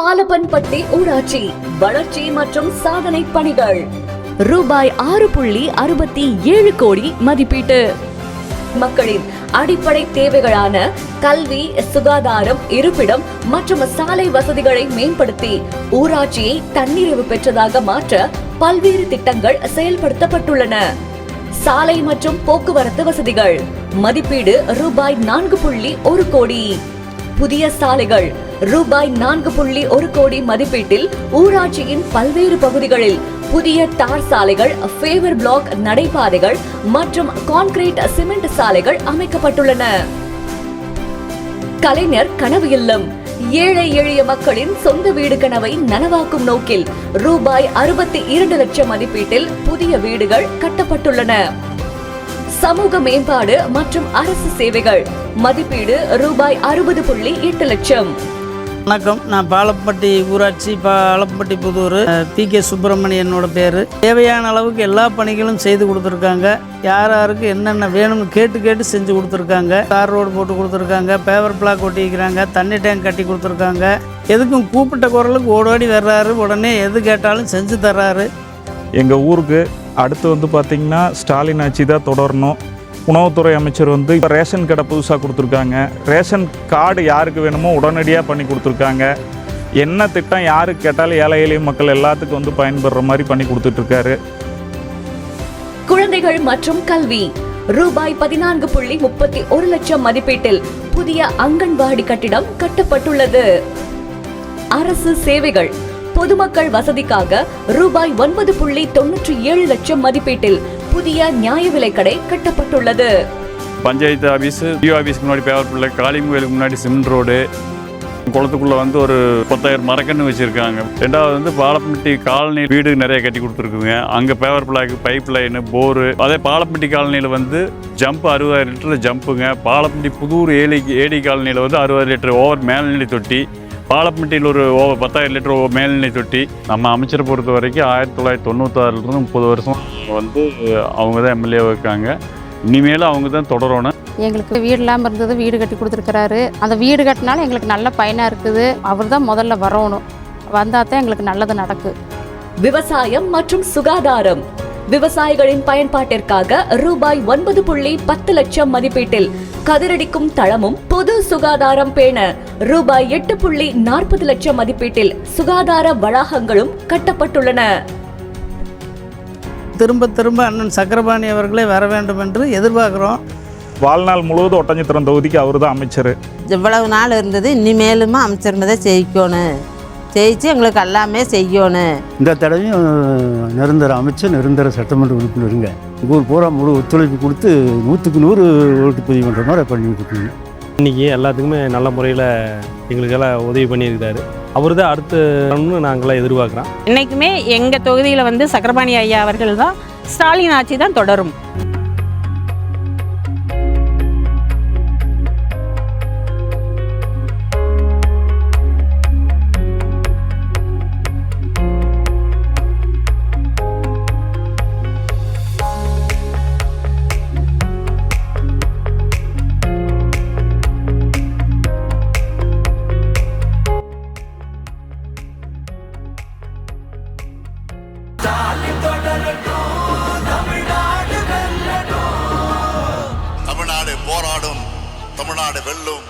பாலப்பன்பட்டி ஊராட்சி வளர்ச்சி மற்றும் சாதனை பணிகள் ரூபாய் 6.67 கோடி மதிப்பீட்டு. மக்களின் அடிப்படை தேவைகளான கல்வி, சுகாதாரம், இருப்பிடம் மற்றும் சாலை வசதிகளை மேம்படுத்தி ஊராட்சியை தன்னிறைவு பெற்றதாக மாற்ற பல்வேறு திட்டங்கள் செயல்படுத்தப்பட்டுள்ளன. சாலை மற்றும் போக்குவரத்து வசதிகள் மதிப்பீடு ரூபாய் 4.1 கோடி. புதிய சாலைகள் ரூபாய் 4.1 கோடி மதிப்பீட்டில் ஊராட்சியின் பல்வேறு பகுதிகளில் புதிய தார் சாலைகள், ஃபேவர் பிளாக் நடைபாதைகள் மற்றும் கான்கிரீட் சிமெண்ட் சாலைகள் அமைக்கப்பட்டுள்ளன. கலைஞர் கனவு இல்லம் ஏழை எளிய மக்களின் சொந்த வீடு கனவை நனவாக்கும் நோக்கில் ரூபாய் 62 லட்சம் மதிப்பீட்டில் புதிய வீடுகள் கட்டப்பட்டுள்ளன. சமூக மேம்பாடு மற்றும் அரசு சேவைகள் மதிப்பீடு ரூபாய் 60.8 லட்சம். வணக்கம், நான் பாலப்பட்டி ஊராட்சி பாலப்பட்டி புதூர் PK சுப்பிரமணியன் என்னோட பேர். தேவையான அளவுக்கு எல்லா பணிகளும் செய்து கொடுத்துருக்காங்க. யாருக்கு என்னென்ன வேணும்னு கேட்டு செஞ்சு கொடுத்துருக்காங்க. தார் ரோடு போட்டு கொடுத்துருக்காங்க, பேவர் பிளாக் ஒட்டிக்கிறாங்க, தண்ணி டேங்க் கட்டி கொடுத்துருக்காங்க. எதுக்கும் கூப்பிட்ட குரலுக்கு ஓடோடி வர்றாரு, உடனே எது கேட்டாலும் செஞ்சு தர்றாரு. எங்கள் ஊருக்கு அடுத்து பார்த்திங்கன்னா ஸ்டாலின் ஆட்சி தான் தொடரணும். உணவுத்துறை அமைச்சர் இப்போ ரேஷன் கடை புதுசாக கொடுத்துருக்காங்க. ரேஷன் கார்டு யாருக்கு வேணுமோ உடனடியாக பண்ணி கொடுத்துருக்காங்க. என்ன திட்டம் யாருக்கு கேட்டாலும் ஏழை எளிய மக்கள் எல்லாத்துக்கும் பயன்படுற மாதிரி பண்ணி கொடுத்துட்ருக்காரு. குழந்தைகள் மற்றும் கல்வி ரூபாய் 14.31 லட்சம் மதிப்பீட்டில் புதிய அங்கன்வாடி கட்டிடம் கட்டப்பட்டுள்ளது. அரசு சேவைகள் பொதுமக்கள் வசதிக்காக ரூபாய் 9.97 லட்சம் மதிப்பீட்டில் புதிய நியாய விலை கடை கட்டப்பட்டுள்ளது. பஞ்சாயத்து ஆபீஸ், டிஓ ஆபீஸ்க்கு முன்னாடி பேவர் பிள்ளை, காளிமுகலுக்கு முன்னாடி சிமெண்ட் ரோடு, குளத்துக்குள்ள ஒரு 10,000 மரக்கன்று வச்சிருக்காங்க. ரெண்டாவது பாலப்பட்டி காலனி வீடு நிறைய கட்டி கொடுத்துருக்குங்க. அங்கே paver block, pipe line, bore. அதே பாலப்பட்டி காலனியில் ஜம்ப் 60,000 லிட்டர் ஜம்புங்க. பாலப்பட்டி புதூர் ஏடி காலனியில் 60 லிட்டர் ஓவர் மேல்நிலை தொட்டி. பாலப்பட்டியில் ஒரு 10,000 லிட்டர் மேல்நிலை தொட்டி. நம்ம அமைச்சரை பொறுத்த வரைக்கும் 1996 30 வருஷம் அவங்க தான் எம்எல்ஏ இருக்காங்க. இனிமேலும் அவங்க தான் தொடரணும். எங்களுக்கு வீடு இல்லாமல் இருந்தது, வீடு கட்டி கொடுத்துருக்கிறாரு. அந்த வீடு கட்டினாலும் எங்களுக்கு நல்ல பயனாக இருக்குது. அவர் தான் முதல்ல வரணும், வந்தால் தான் எங்களுக்கு நல்லது நடக்கு. விவசாயம் மற்றும் சுகாதாரம் விவசாயிகளின் பயன்பாட்டிற்காக ரூபாய் 9.10 லட்சம் மதிப்பீட்டில் கதிரடிக்கும் தளமும் பொது சுகாதாரம் பேண ரூபாய் 8.40 லட்சம் மதிப்பீட்டில் சுகாதார வளாகங்களும் கட்டப்பட்டுள்ளன. திரும்ப அண்ணன் சக்கரபாணி அவர்களே வர வேண்டும் என்று எதிர்பார்க்கிறோம். வாழ்நாள் முழுவதும் ஒட்டஞ்சத்திரம் தொகுதிக்கு அவர் தான் அமைச்சர். இவ்வளவு நாள் இருந்தது, இனிமேலும் அமைச்சர் தான் ஜெயிக்கணும், ஜெயிச்சு எங்களுக்கு எல்லாமே செய்யணும். இந்த தடவையும் நிரந்தர அமைச்சர், நிரந்தர சட்டமன்ற உறுப்பினருங்க. ஊர் பூரா முழு ஒத்துழைப்பு கொடுத்து 100க்கு 100 ஓட்டு பதிவு பண்ணுற மாதிரி பண்ணிட்டு இருக்கீங்க. இன்றைக்கி எல்லாத்துக்குமே நல்ல முறையில் எங்களுக்கெல்லாம் உதவி பண்ணியிருக்காரு. அவர் தான் அடுத்து நாங்களாம் எதிர்பார்க்குறோம். இன்றைக்குமே எங்கள் தொகுதியில் சக்கரபாணி ஐயா அவர்கள் தான், ஸ்டாலின் ஆட்சி தான் தொடரும். தமிழ்நாடு போராடும், தமிழ்நாடு வெல்லும்.